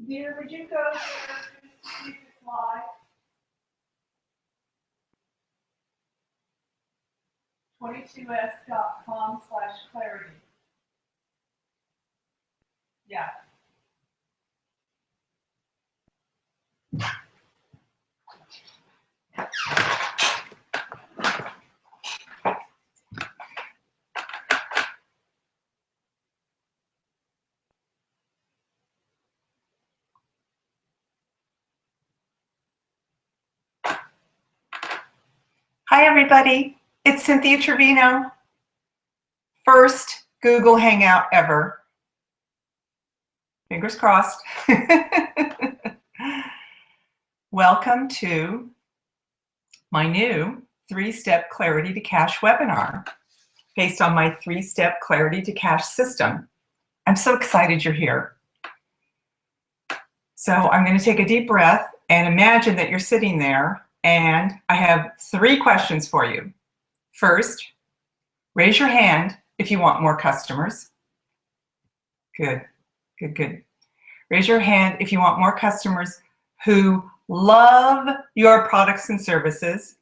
Dear, would you go there to see this live? 22s.com/clarity. Yeah. Hi, everybody. It's Cynthia Trevino. First Google Hangout ever. Fingers crossed. Welcome to my new 3-step Clarity to Cash webinar based on my 3-step Clarity to Cash system. I'm so excited you're here. So I'm going to take a deep breath and imagine that you're sitting there, and I have 3 questions for you. First, raise your hand if you want more customers. Good, good, good. Raise your hand if you want more customers who love your products and services,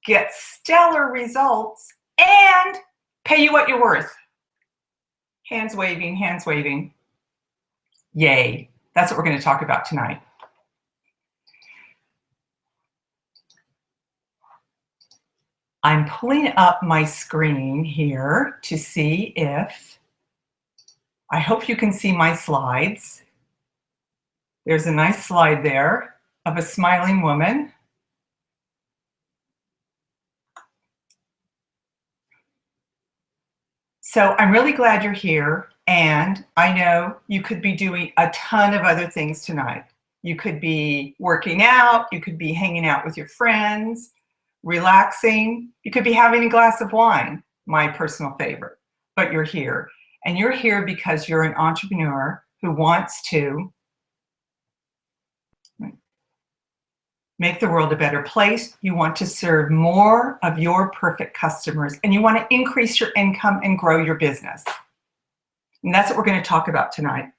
get stellar results, and pay you what you're worth. Hands waving, hands waving. Yay. That's what we're going to talk about tonight. I'm pulling up my screen here to see if, I hope you can see my slides. There's a nice slide there of a smiling woman. So I'm really glad you're here, and I know you could be doing a ton of other things tonight. You could be working out, you could be hanging out with your friends, relaxing, you could be having a glass of wine, my personal favorite, but you're here. And you're here because you're an entrepreneur who wants to make the world a better place. You want to serve more of your perfect customers, and you want to increase your income and grow your business. And that's what we're going to talk about tonight.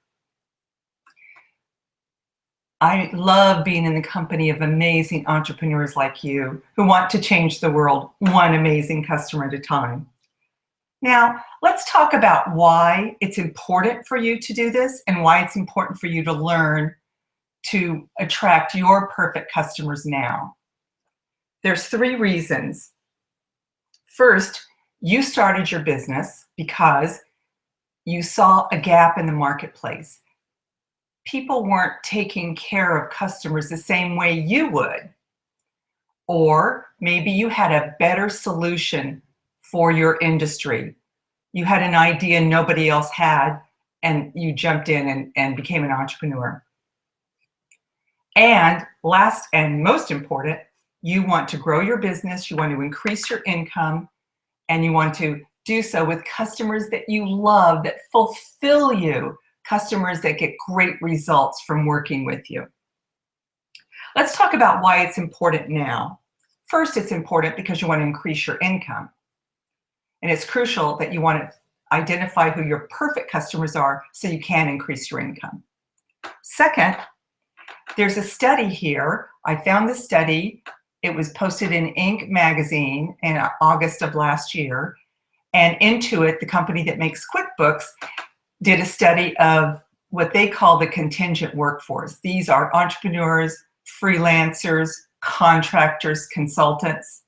I love being in the company of amazing entrepreneurs like you who want to change the world one amazing customer at a time. Now, let's talk about why it's important for you to do this and why it's important for you to learn to attract your perfect customers now. There's 3 reasons. First, you started your business because you saw a gap in the marketplace. People weren't taking care of customers the same way you would. Or maybe you had a better solution for your industry. You had an idea nobody else had, and you jumped in and became an entrepreneur. And last and most important, you want to grow your business, you want to increase your income, and you want to do so with customers that you love, that fulfill you, customers that get great results from working with you. Let's talk about why it's important now. First, it's important because you want to increase your income. And it's crucial that you want to identify who your perfect customers are so you can increase your income. Second, there's a study here. I found this study. It was posted in Inc. magazine in August of last year. And Intuit, the company that makes QuickBooks, did a study of what they call the contingent workforce. These are entrepreneurs, freelancers, contractors, consultants.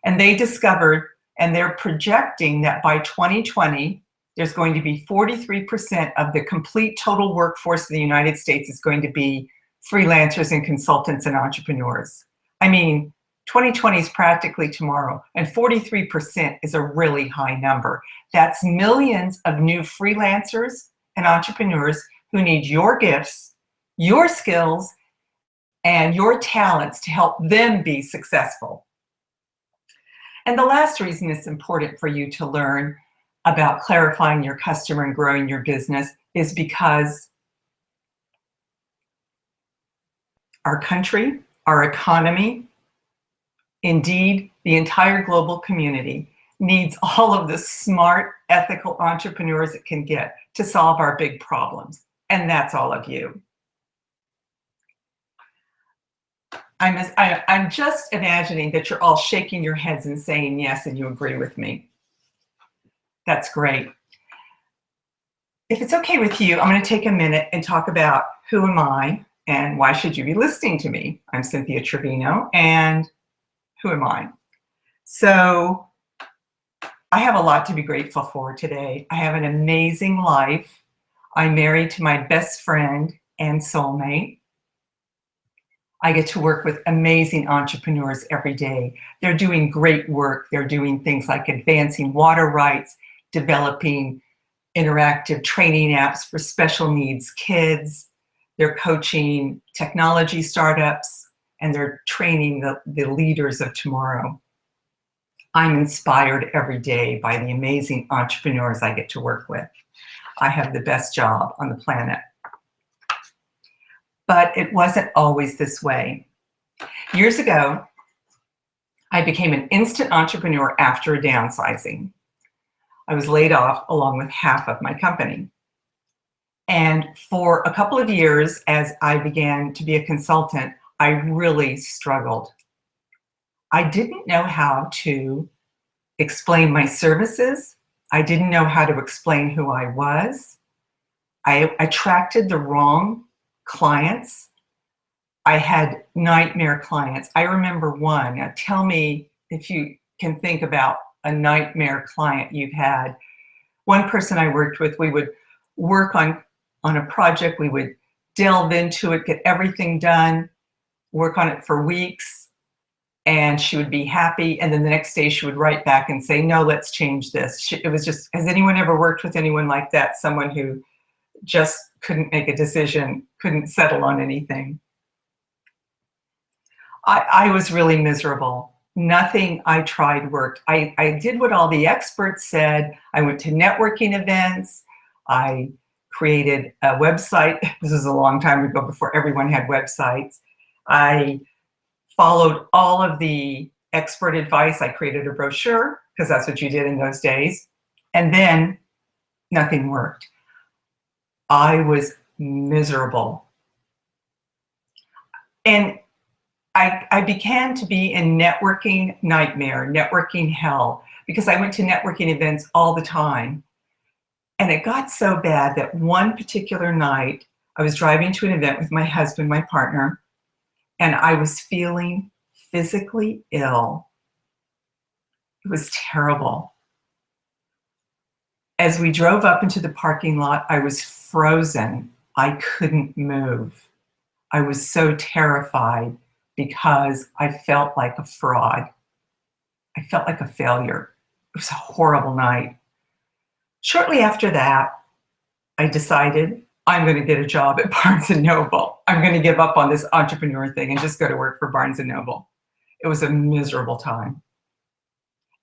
And they discovered, and they're projecting that by 2020, there's going to be 43% of the complete total workforce of the United States is going to be freelancers and consultants and entrepreneurs. I mean, 2020 is practically tomorrow, and 43% is a really high number. That's millions of new freelancers and entrepreneurs who need your gifts, your skills, and your talents to help them be successful. And the last reason it's important for you to learn about clarifying your customer and growing your business is because our country, our economy, indeed, the entire global community needs all of the smart, ethical entrepreneurs it can get to solve our big problems. And that's all of you. I'm just imagining that you're all shaking your heads and saying yes, and you agree with me. That's great. If it's okay with you, I'm going to take a minute and talk about who am I and why should you be listening to me. I'm Cynthia Trevino, and who am I? So I have a lot to be grateful for today. I have an amazing life. I'm married to my best friend and soulmate. I get to work with amazing entrepreneurs every day. They're doing great work. They're doing things like advancing water rights, developing interactive training apps for special needs kids. They're coaching technology startups, and they're training the leaders of tomorrow. I'm inspired every day by the amazing entrepreneurs I get to work with. I have the best job on the planet. But it wasn't always this way. Years ago, I became an instant entrepreneur after a downsizing. I was laid off along with half of my company. And for a couple of years, as I began to be a consultant, I really struggled. I didn't know how to explain my services. I didn't know how to explain who I was. I attracted the wrong clients. I had nightmare clients. I remember one. Now tell me if you can think about a nightmare client you've had. One person I worked with, we would work on a project, we would delve into it, get everything done, work on it for weeks, and she would be happy. And then the next day she would write back and say, no, let's change this. It was just, has anyone ever worked with anyone like that? Someone who just couldn't make a decision, couldn't settle on anything. I was really miserable. Nothing I tried worked. I did what all the experts said. I went to networking events. I created a website. This was a long time ago, before everyone had websites. I followed all of the expert advice. I created a brochure, because that's what you did in those days. And then nothing worked. I was miserable. And I began to be in networking nightmare, networking hell, because I went to networking events all the time. And it got so bad that one particular night, I was driving to an event with my husband, my partner, and I was feeling physically ill. It was terrible. As we drove up into the parking lot, I was frozen. I couldn't move. I was so terrified because I felt like a fraud. I felt like a failure. It was a horrible night. Shortly after that, I decided I'm going to get a job at Barnes & Noble. I'm going to give up on this entrepreneur thing and just go to work for Barnes & Noble. It was a miserable time.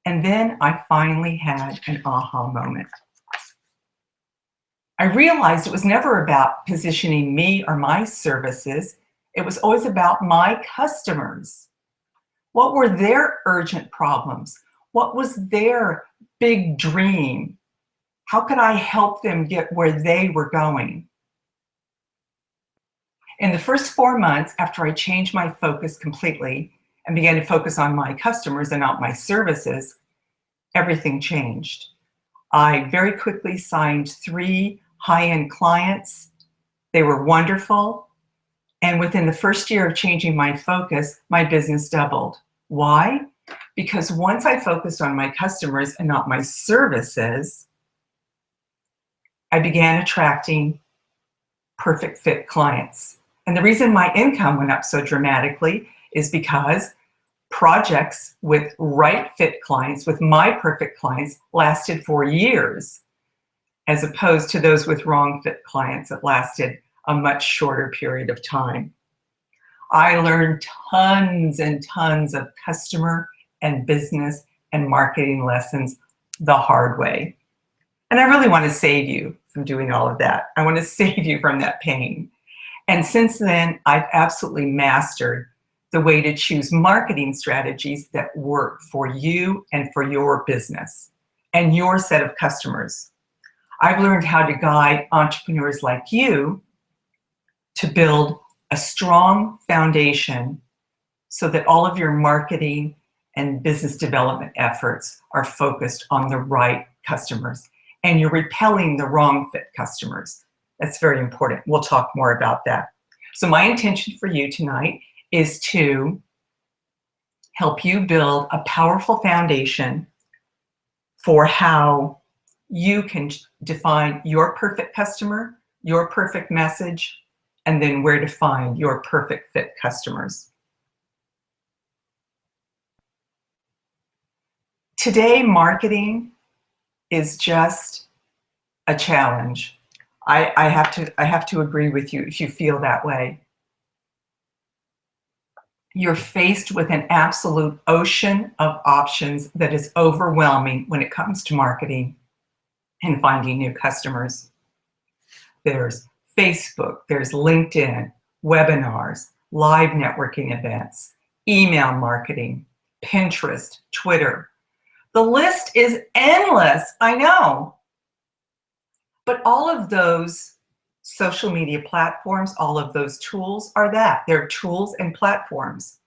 And then I finally had an aha moment. I realized it was never about positioning me or my services. It was always about my customers. What were their urgent problems? What was their big dream? How could I help them get where they were going? In the first 4 months after I changed my focus completely and began to focus on my customers and not my services, everything changed. I very quickly signed 3 high-end clients. They were wonderful. And within the first year of changing my focus, my business doubled. Why? Because once I focused on my customers and not my services, I began attracting perfect fit clients. And the reason my income went up so dramatically is because projects with right fit clients, with my perfect clients, lasted for years, as opposed to those with wrong fit clients that lasted a much shorter period of time. I learned tons and tons of customer and business and marketing lessons the hard way. And I really want to save you from doing all of that. I want to save you from that pain. And since then, I've absolutely mastered the way to choose marketing strategies that work for you and for your business and your set of customers. I've learned how to guide entrepreneurs like you to build a strong foundation so that all of your marketing and business development efforts are focused on the right customers and you're repelling the wrong fit customers. That's very important. We'll talk more about that. So my intention for you tonight is to help you build a powerful foundation for how you can define your perfect customer, your perfect message, and then where to find your perfect fit customers. Today, marketing is just a challenge. I have to agree with you if you feel that way. You're faced with an absolute ocean of options that is overwhelming when it comes to marketing and finding new customers. There's Facebook, there's LinkedIn, webinars, live networking events, email marketing, Pinterest, Twitter. The list is endless, I know. But all of those social media platforms, all of those tools are that. They're tools and platforms.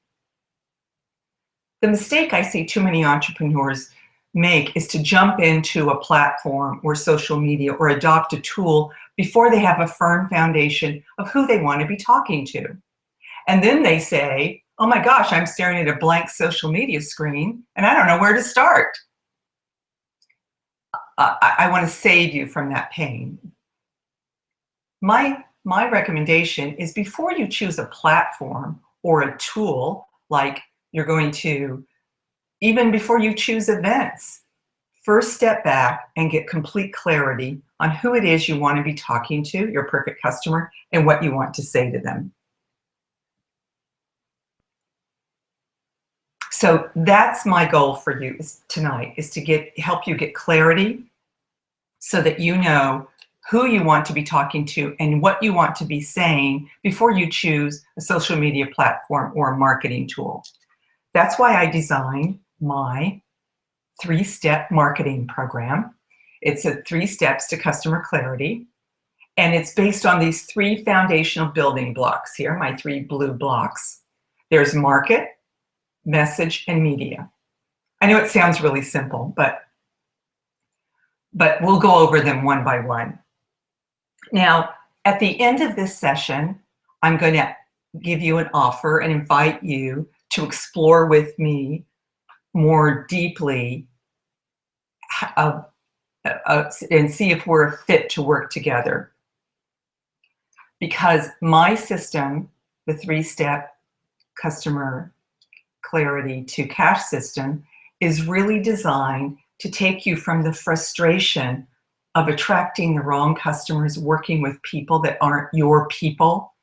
The mistake I see too many entrepreneurs make is to jump into a platform or social media or adopt a tool before they have a firm foundation of who they want to be talking to. And then they say, oh my gosh, I'm staring at a blank social media screen and I don't know where to start. I want to save you from that pain. My recommendation is before you choose a platform or a tool, like you're going to, even before you choose events, first step back and get complete clarity on who it is you want to be talking to, your perfect customer, and what you want to say to them. So that's my goal for you tonight, is to help you get clarity so that you know who you want to be talking to and what you want to be saying before you choose a social media platform or a marketing tool. That's why I designed my 3-step marketing program. It's 3 steps to customer clarity, and it's based on these 3 foundational building blocks here, my 3 blue blocks. There's market, message, and media. I know it sounds really simple, but we'll go over them one by one. Now, at the end of this session, I'm going to give you an offer and invite you to explore with me more deeply and see if we're a fit to work together. Because my system, the 3-step customer clarity to cash system, is really designed to take you from the frustration of attracting the wrong customers, working with people that aren't your people,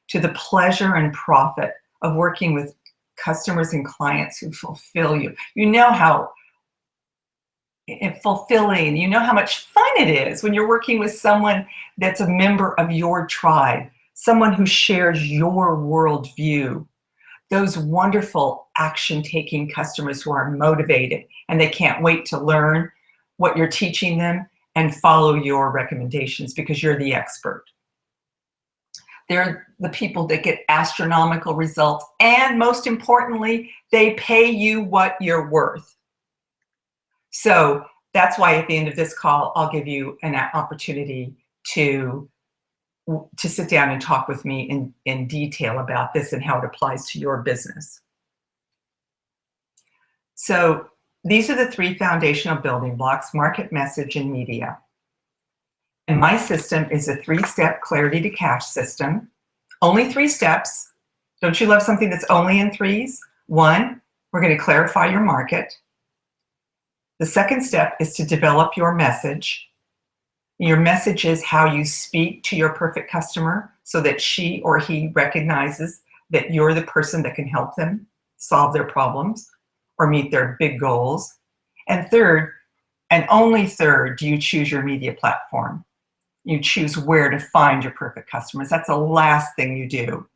to the pleasure and profit of working with customers and clients who fulfill you. You know how fulfilling, you know how much fun it is when you're working with someone that's a member of your tribe, someone who shares your worldview. Those wonderful action-taking customers who are motivated and they can't wait to learn what you're teaching them and follow your recommendations because you're the expert. They're the people that get astronomical results, and most importantly, they pay you what you're worth. So that's why at the end of this call, I'll give you an opportunity to sit down and talk with me in detail about this and how it applies to your business. So these are the 3 foundational building blocks: market, message, and media. And my system is a 3-step clarity to cash system. Only 3 steps. Don't you love something that's only in 3s? 1, we're going to clarify your market. The second step is to develop your message. Your message is how you speak to your perfect customer so that she or he recognizes that you're the person that can help them solve their problems or meet their big goals. And third, and only third, do you choose your media platform. You choose where to find your perfect customers. That's the last thing you do.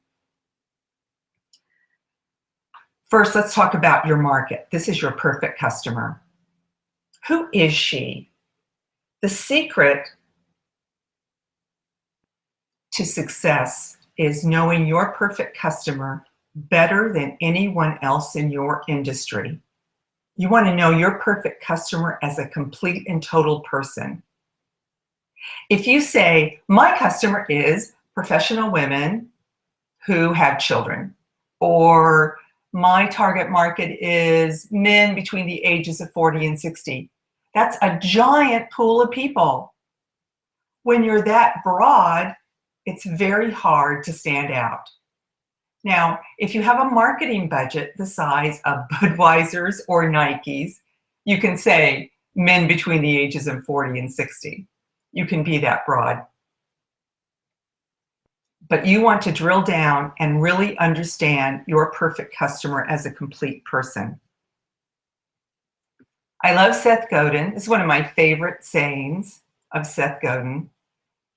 First, let's talk about your market. This is your perfect customer. Who is she? The secret to success is knowing your perfect customer better than anyone else in your industry. You want to know your perfect customer as a complete and total person. If you say, my customer is professional women who have children, or my target market is men between the ages of 40 and 60, that's a giant pool of people. When you're that broad, it's very hard to stand out. Now, if you have a marketing budget the size of Budweiser's or Nike's, you can say men between the ages of 40 and 60. You can be that broad. But you want to drill down and really understand your perfect customer as a complete person. I love Seth Godin. It's one of my favorite sayings of Seth Godin.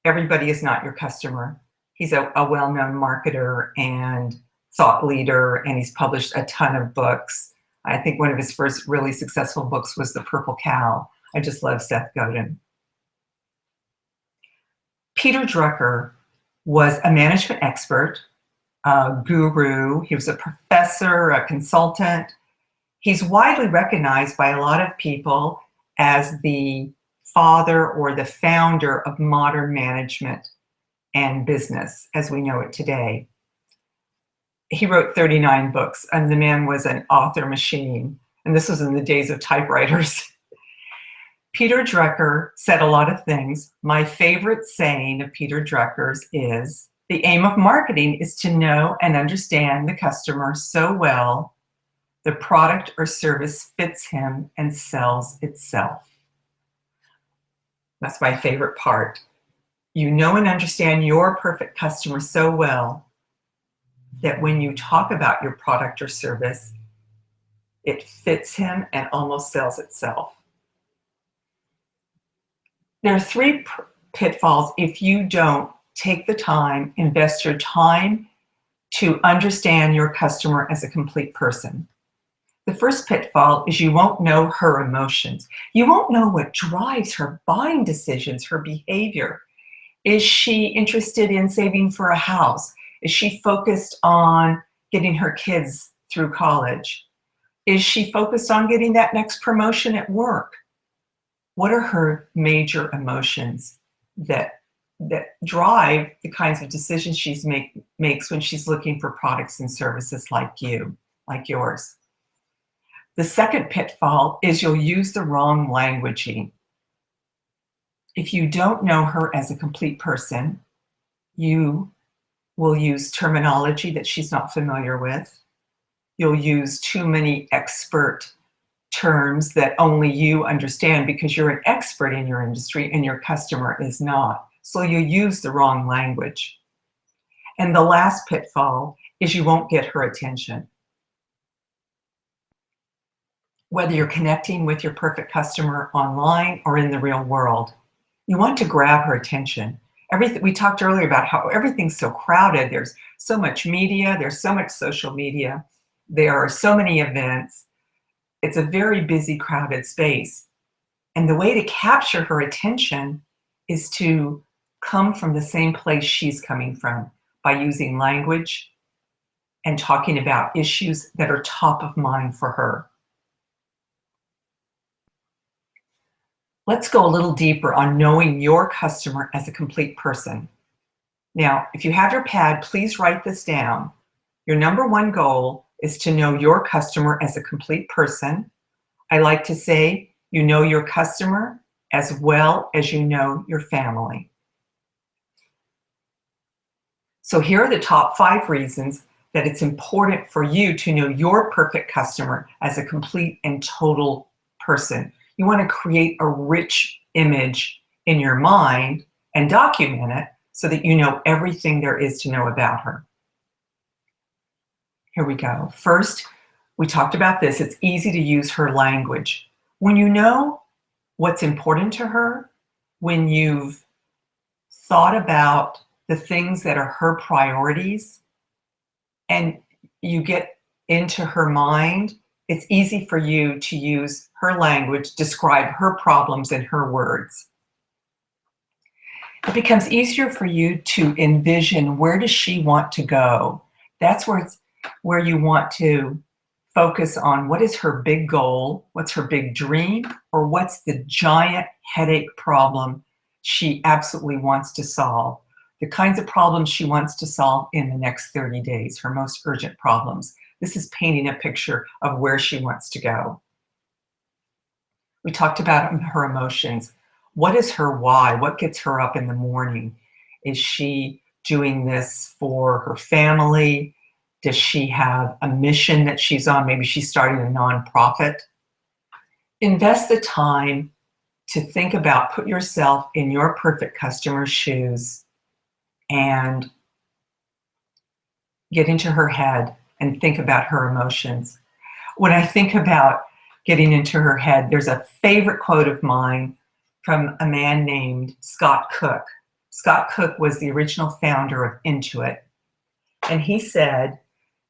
Everybody is not your customer. He's a well-known marketer and thought leader, and he's published a ton of books. I think one of his first really successful books was The Purple Cow. I just love Seth Godin. Peter Drucker was a management expert, a guru. He was a professor, a consultant. He's widely recognized by a lot of people as the father or the founder of modern management and business as we know it today. He wrote 39 books, and the man was an author machine. And this was in the days of typewriters. Peter Drucker said a lot of things. My favorite saying of Peter Drucker's is, the aim of marketing is to know and understand the customer so well the product or service fits him and sells itself. That's my favorite part. You know and understand your perfect customer so well that when you talk about your product or service, it fits him and almost sells itself. There are 3 pitfalls if you don't take the time, invest your time to understand your customer as a complete person. The first pitfall is you won't know her emotions. You won't know what drives her buying decisions, her behavior. Is she interested in saving for a house? Is she focused on getting her kids through college? Is she focused on getting that next promotion at work? What are her major emotions that drive the kinds of decisions she makes when she's looking for products and services like yours? The second pitfall is you'll use the wrong languaging. If you don't know her as a complete person, you will use terminology that she's not familiar with. You'll use too many expert terms that only you understand because you're an expert in your industry and your customer is not. So you use the wrong language. And the last pitfall is you won't get her attention. Whether you're connecting with your perfect customer online or in the real world, you want to grab her attention. We talked earlier about how everything's so crowded. There's so much media, there's so much social media, there are so many events. It's a very busy, crowded space. And the way to capture her attention is to come from the same place she's coming from by using language and talking about issues that are top of mind for her. Let's go a little deeper on knowing your customer as a complete person. Now, if you have your pad, please write this down. Your number 1 goal is to know your customer as a complete person. I like to say you know your customer as well as you know your family. So here are the top 5 reasons that it's important for you to know your perfect customer as a complete and total person. You want to create a rich image in your mind and document it so that you know everything there is to know about her. Here we go. First, we talked about this. It's easy to use her language. When you know what's important to her, when you've thought about the things that are her priorities, and you get into her mind, it's easy for you to use her language, describe her problems in her words. It becomes easier for you to envision where does she want to go. That's where where you want to focus on what is her big goal, what's her big dream, or what's the giant headache problem she absolutely wants to solve. The kinds of problems she wants to solve in the next 30 days, her most urgent problems. This is painting a picture of where she wants to go. We talked about her emotions. What is her why? What gets her up in the morning? Is she doing this for her family? Does she have a mission that she's on? Maybe she's starting a nonprofit. Invest the time to think about, put yourself in your perfect customer's shoes and get into her head and think about her emotions. When I think about getting into her head, there's a favorite quote of mine from a man named Scott Cook. Scott Cook was the original founder of Intuit. And he said,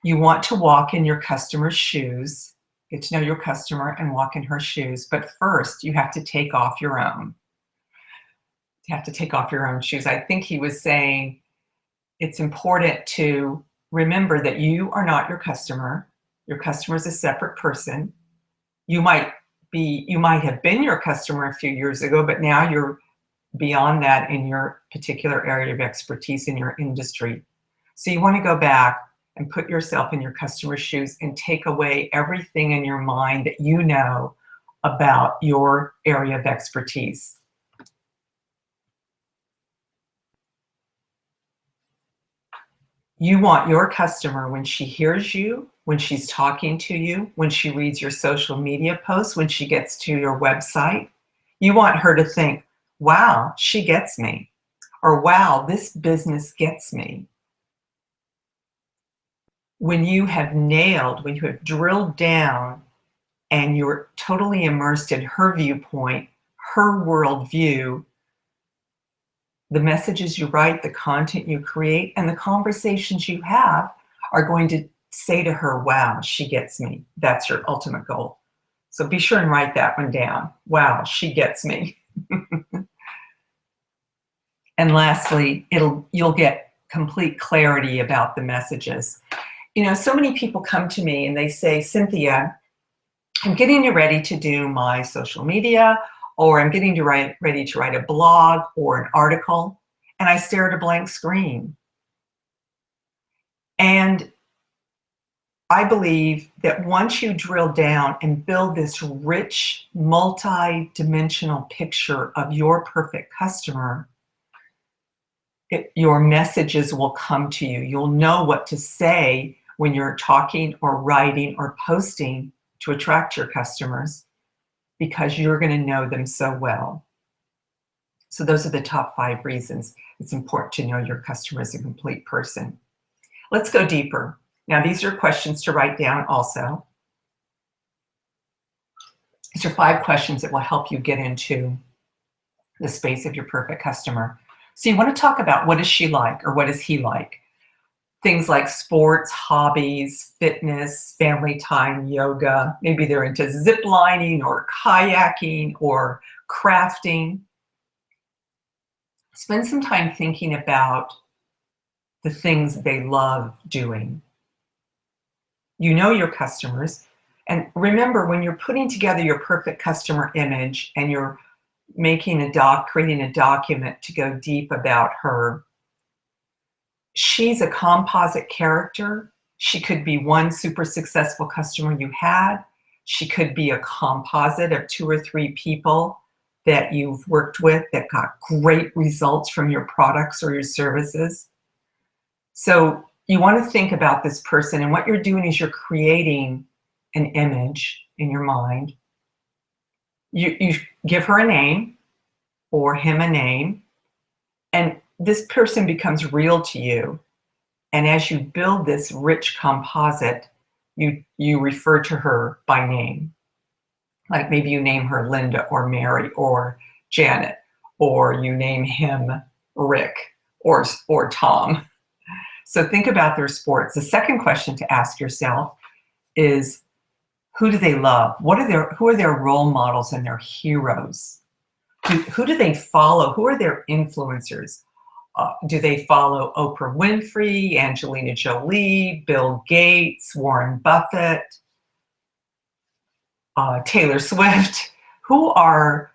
you want to walk in your customer's shoes, get to know your customer and walk in her shoes. But first, you have to take off your own. You have to take off your own shoes. I think he was saying it's important to remember that you are not your customer. Your customer is a separate person. You might have been your customer a few years ago, but now you're beyond that in your particular area of expertise in your industry. So you want to go back and put yourself in your customer's shoes and take away everything in your mind that you know about your area of expertise. You want your customer, when she hears you, when she's talking to you, when she reads your social media posts, when she gets to your website, you want her to think, wow, she gets me, or wow, this business gets me. When you have nailed, when you have drilled down and you're totally immersed in her viewpoint, her worldview, the messages you write, the content you create, and the conversations you have are going to say to her, wow, she gets me. That's your ultimate goal. So be sure and write that one down. Wow, she gets me. And lastly, you'll get complete clarity about the messages. You know, so many people come to me and they say, Cynthia, I'm getting ready to do my social media, or I'm getting ready to write a blog or an article, and I stare at a blank screen. And I believe that once you drill down and build this rich, multi-dimensional picture of your perfect customer, your messages will come to you. You'll know what to say when you're talking or writing or posting to attract your customers, because you're going to know them so well. So those are the top 5 reasons it's important to know your customer as a complete person. Let's go deeper. Now, these are questions to write down also. These are 5 questions that will help you get into the space of your perfect customer. So you want to talk about, what is she like, or what is he like? Things like sports, hobbies, fitness, family time, yoga. Maybe they're into zip lining or kayaking or crafting. Spend some time thinking about the things they love doing. You know your customers. And remember, when you're putting together your perfect customer image and you're creating a document to go deep about her, she's a composite character. She could be one super successful customer you had. She could be a composite of 2 or 3 people that you've worked with that got great results from your products or your services. So you want to think about this person, and what you're doing is you're creating an image in your mind. You give her a name or him a name, and this person becomes real to you. And as you build this rich composite, you refer to her by name. Like maybe you name her Linda or Mary or Janet, or you name him Rick or Tom. So think about their sports. The second question to ask yourself is, who do they love? Who are their role models and their heroes? Who do they follow? Who are their influencers? Do they follow Oprah Winfrey, Angelina Jolie, Bill Gates, Warren Buffett, Taylor Swift? Who are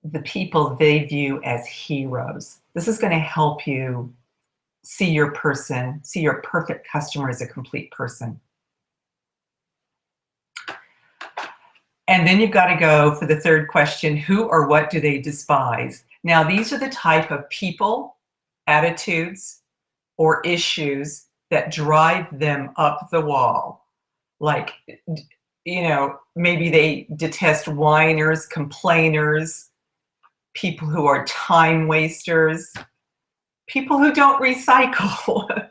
the people they view as heroes? This is going to help you see your person, see your perfect customer as a complete person. And then you've got to go for the third question, who or what do they despise? Now, these are the type of people, attitudes, or issues that drive them up the wall. Like, you know, maybe they detest whiners, complainers, people who are time wasters, people who don't recycle.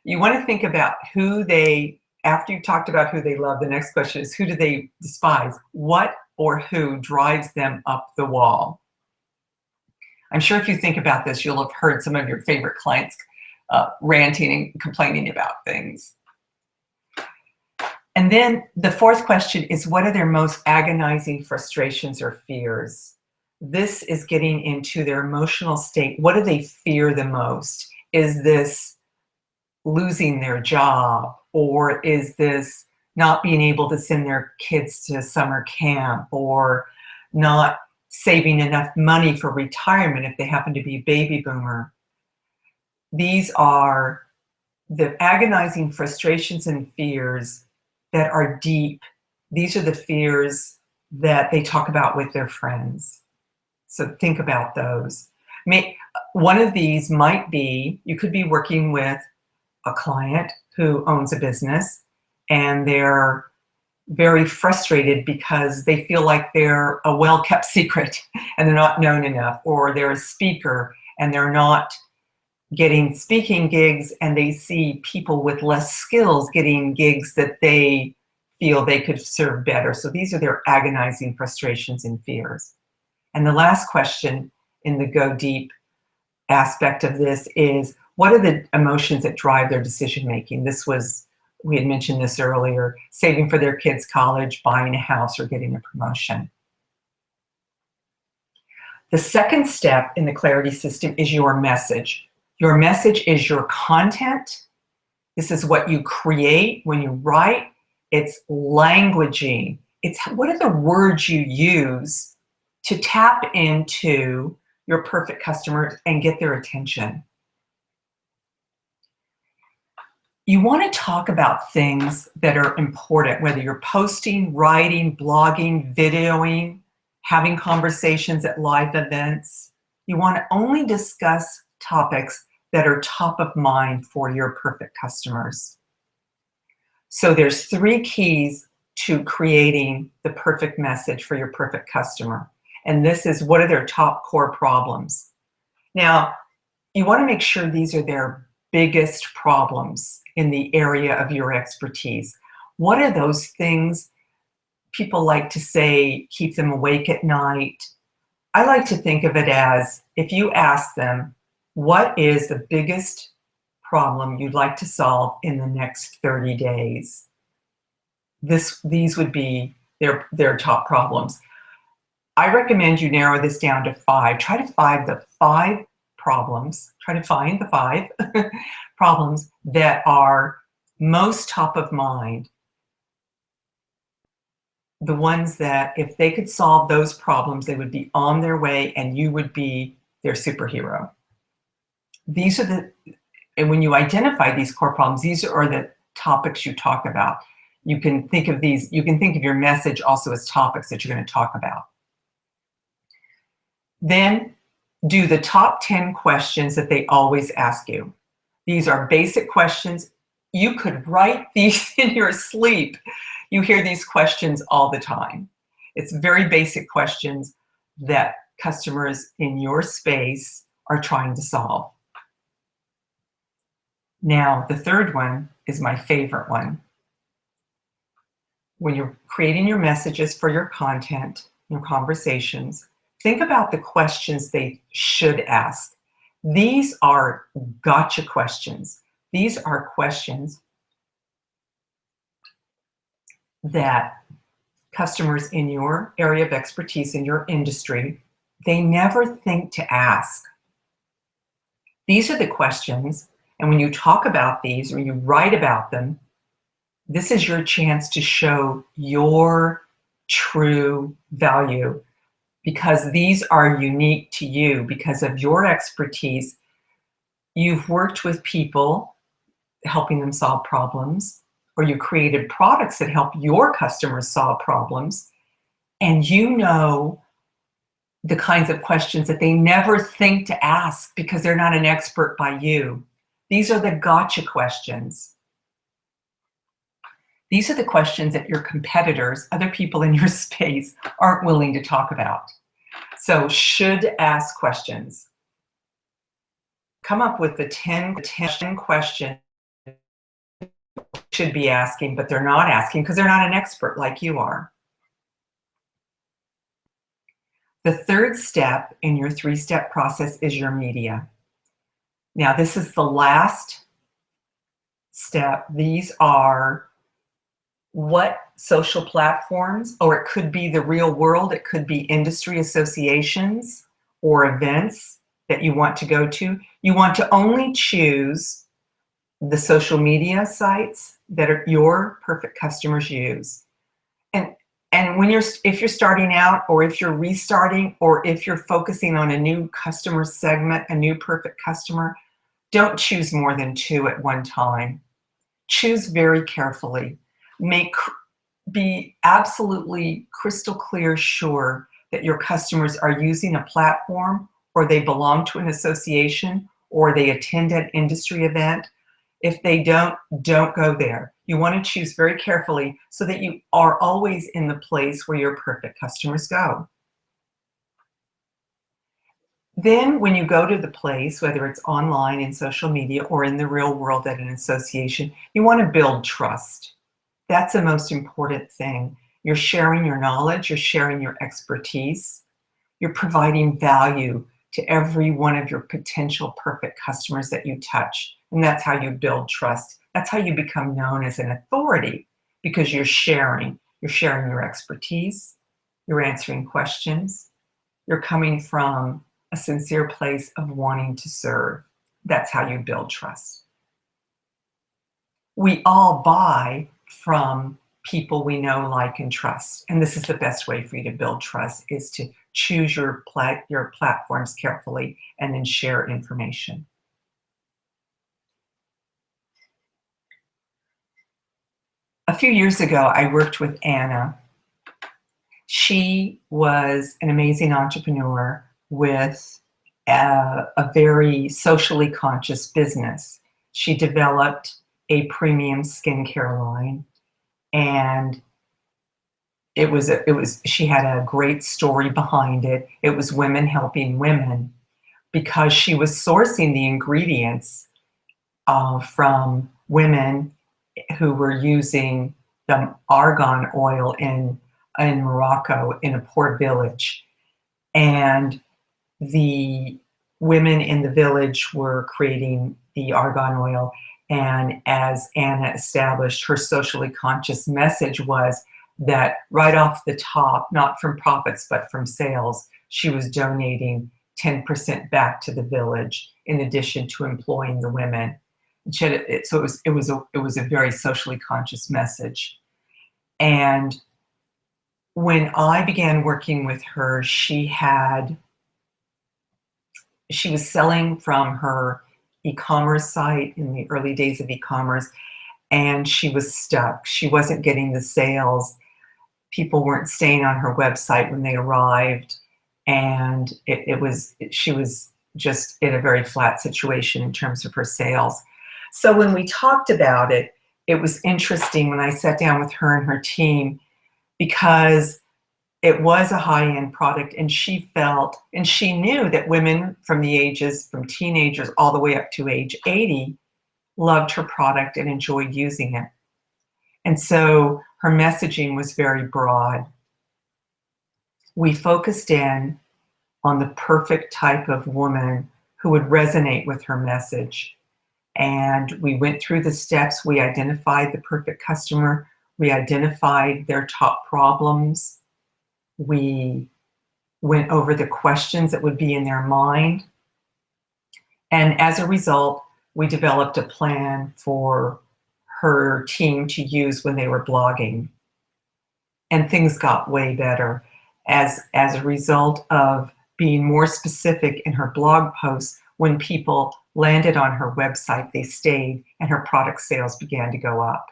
You want to think about who they, after you've talked about who they love, the next question is who do they despise? What or who drives them up the wall? I'm sure if you think about this, you'll have heard some of your favorite clients ranting and complaining about things. And then the fourth question is, what are their most agonizing frustrations or fears? This is getting into their emotional state. What do they fear the most? Is this losing their job? Or is this not being able to send their kids to summer camp? Or not saving enough money for retirement if they happen to be a baby boomer? These are the agonizing frustrations and fears that are deep. These are the fears that they talk about with their friends. So think about those. One of these might be, you could be working with a client who owns a business and they're very frustrated because they feel like they're a well-kept secret and they're not known enough, or they're a speaker and they're not getting speaking gigs, and they see people with less skills getting gigs that they feel they could serve better. So these are their agonizing frustrations and fears. And the last question in the go deep aspect of this is, what are the emotions that drive their decision making? We had mentioned this earlier, saving for their kids' college, buying a house, or getting a promotion. The second step in the clarity system is your message. Your message is your content. This is what you create when you write. It's languaging. It's what are the words you use to tap into your perfect customer and get their attention. You want to talk about things that are important, whether you're posting, writing, blogging, videoing, having conversations at live events. You want to only discuss topics that are top of mind for your perfect customers. So there's 3 keys to creating the perfect message for your perfect customer. And this is, what are their top core problems? Now, you want to make sure these are their biggest problems in the area of your expertise. What are those things people like to say keep them awake at night? I like to think of it as, if you ask them, what is the biggest problem you'd like to solve in the next 30 days? These would be their top problems. I recommend you narrow this down to 5. Try to find the 5 problems that are most top of mind. The ones that if they could solve those problems, they would be on their way and you would be their superhero. These are and when you identify these core problems, these are the topics you talk about. You can think of your message also as topics that you're going to talk about. Then do the top 10 questions that they always ask you. These are basic questions. You could write these in your sleep. You hear these questions all the time. It's very basic questions that customers in your space are trying to solve. Now, the third one is my favorite one. When you're creating your messages for your content, your conversations, think about the questions they should ask. These are gotcha questions. These are questions that customers in your area of expertise, in your industry, they never think to ask. These are the questions, and when you talk about these or you write about them, this is your chance to show your true value, because these are unique to you because of your expertise. You've worked with people, helping them solve problems, or you created products that help your customers solve problems, and you know the kinds of questions that they never think to ask because they're not an expert by you. These are the gotcha questions. These are the questions that your competitors, other people in your space, aren't willing to talk about. So should ask questions. Come up with the 10 questions you should be asking, but they're not asking because they're not an expert like you are. The third step in your 3-step process is your media. Now, this is the last step. These are what social platforms, or it could be the real world, it could be industry associations or events that you want to go to. You want to only choose the social media sites that are your perfect customers use. And when if you're starting out, or if you're restarting, or if you're focusing on a new customer segment, a new perfect customer, don't choose more than 2 at one time. Choose very carefully. Be absolutely crystal clear sure that your customers are using a platform, or they belong to an association, or they attend an industry event. If they don't go there. You want to choose very carefully so that you are always in the place where your perfect customers go. Then when you go to the place, whether it's online in social media or in the real world at an association, you want to build trust. That's the most important thing. You're sharing your knowledge, you're sharing your expertise, you're providing value to every one of your potential perfect customers that you touch. And that's how you build trust. That's how you become known as an authority, because you're sharing your expertise, you're answering questions, you're coming from a sincere place of wanting to serve. That's how you build trust. We all buy from people we know, like, and trust. And this is the best way for you to build trust, is to choose your platforms carefully and then share information. A few years ago, I worked with Anna. She was an amazing entrepreneur with a very socially conscious business. She developed a premium skincare line, and she had a great story behind it. It was women helping women, because she was sourcing the ingredients from women who were using the argan oil in Morocco, in a poor village. And the women in the village were creating the argan oil. And as Anna established, her socially conscious message was that right off the top, not from profits, but from sales, she was donating 10% back to the village, in addition to employing the women. So it was a very socially conscious message. And when I began working with her, she was selling from her e-commerce site in the early days of e-commerce, and she was stuck. She wasn't getting the sales. People weren't staying on her website when they arrived, and she was just in a very flat situation in terms of her sales. So when we talked about it, it was interesting when I sat down with her and her team, because it was a high-end product, and she felt, and she knew that women from teenagers all the way up to age 80 loved her product and enjoyed using it. And so her messaging was very broad. We focused in on the perfect type of woman who would resonate with her message. And we went through the steps. We identified the perfect customer. We identified their top problems. We went over the questions that would be in their mind. And as a result, we developed a plan for her team to use when they were blogging. And things got way better as a result of being more specific in her blog posts. When people landed on her website, they stayed and her product sales began to go up.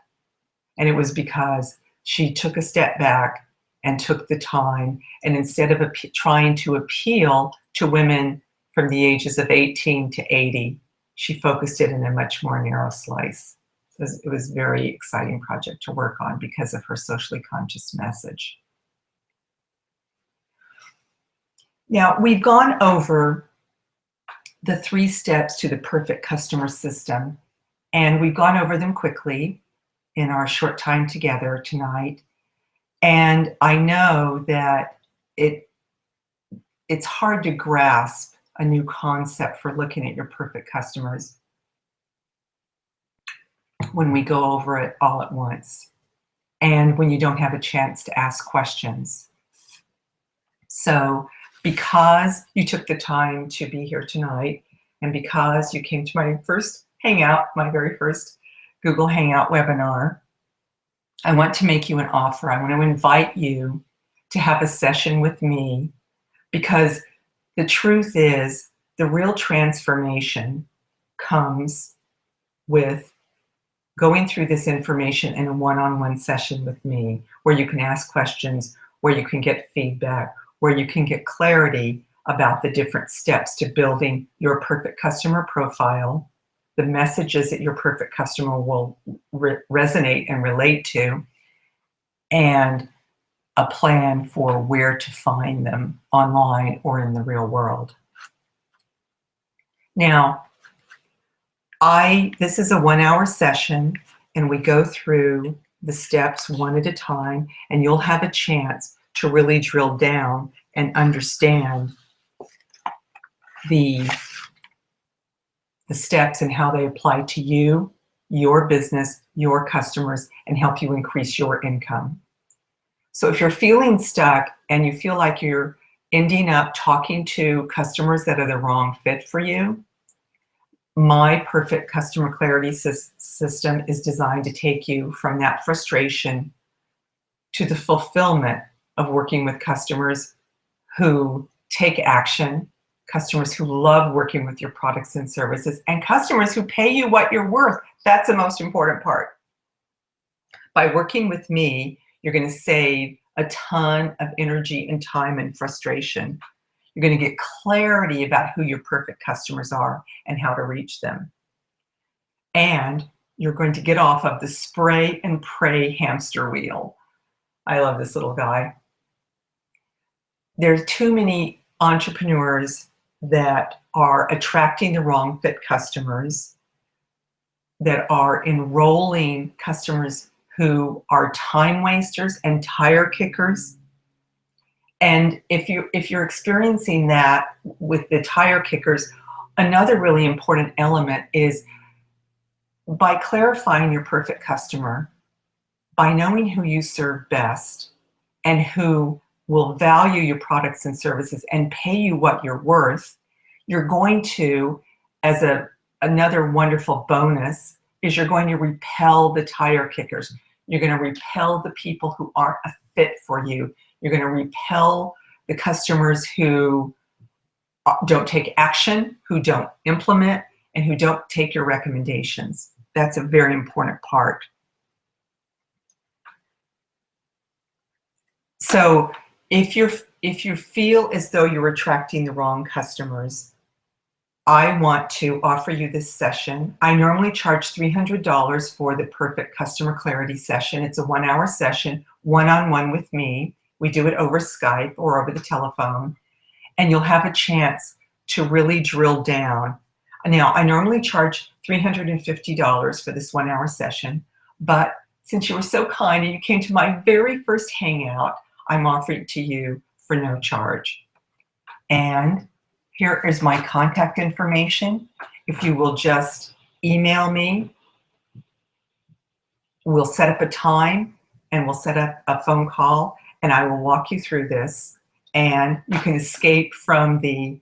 And it was because she took a step back and took the time, and instead of trying to appeal to women from the ages of 18 to 80, she focused it in a much more narrow slice. It was a very exciting project to work on because of her socially conscious message. Now, we've gone over the 3 steps to the perfect customer system, and we've gone over them quickly in our short time together tonight. And I know that it's hard to grasp a new concept for looking at your perfect customers when we go over it all at once and when you don't have a chance to ask questions. So because you took the time to be here tonight, and because you came to my first Hangout, my very first Google Hangout webinar, I want to make you an offer. I want to invite you to have a session with me, because the truth is the real transformation comes with going through this information in a one-on-one session with me, where you can ask questions, where you can get feedback, where you can get clarity about the different steps to building your perfect customer profile, the messages that your perfect customer will resonate and relate to, and a plan for where to find them online or in the real world. Now, this is a 1-hour session, and we go through the steps one at a time, and you'll have a chance to really drill down and understand the steps and how they apply to you, your business, your customers, and help you increase your income. So if you're feeling stuck and you feel like you're ending up talking to customers that are the wrong fit for you, my perfect customer clarity system is designed to take you from that frustration to the fulfillment of working with customers who take action, customers who love working with your products and services, and customers who pay you what you're worth. That's the most important part. By working with me, you're going to save a ton of energy and time and frustration. You're going to get clarity about who your perfect customers are and how to reach them. And you're going to get off of the spray and pray hamster wheel. I love this little guy. There's too many entrepreneurs that are attracting the wrong fit customers, that are enrolling customers who are time wasters and tire kickers. And if you're experiencing that with the tire kickers, another really important element is, by clarifying your perfect customer, by knowing who you serve best and who will value your products and services and pay you what you're worth, you're going to, as another wonderful bonus, is you're going to repel the tire kickers. You're going to repel the people who aren't a fit for you. You're going to repel the customers who don't take action, who don't implement, and who don't take your recommendations. That's a very important part. So if you feel as though you're attracting the wrong customers, I want to offer you this session. I normally charge $300 for the perfect customer clarity session. It's a 1-hour session, one-on-one with me. We do it over Skype or over the telephone, and you'll have a chance to really drill down. Now, I normally charge $350 for this 1-hour session, but since you were so kind and you came to my very first Hangout, I'm offering it to you for no charge. And here is my contact information. If you will just email me, we'll set up a time and we'll set up a phone call, and I will walk you through this, and you can escape from the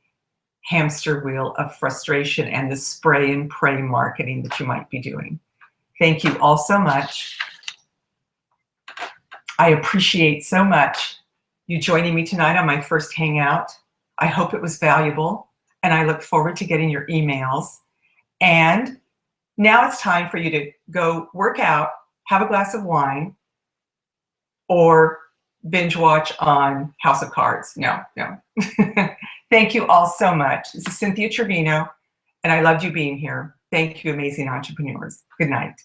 hamster wheel of frustration and the spray and pray marketing that you might be doing. Thank you all so much. I appreciate so much you joining me tonight on my first Hangout. I hope it was valuable, and I look forward to getting your emails. And now it's time for you to go work out, have a glass of wine, or binge watch on House of Cards. No. Thank you all so much. This is Cynthia Trevino, and I loved you being here. Thank you, amazing entrepreneurs. Good night.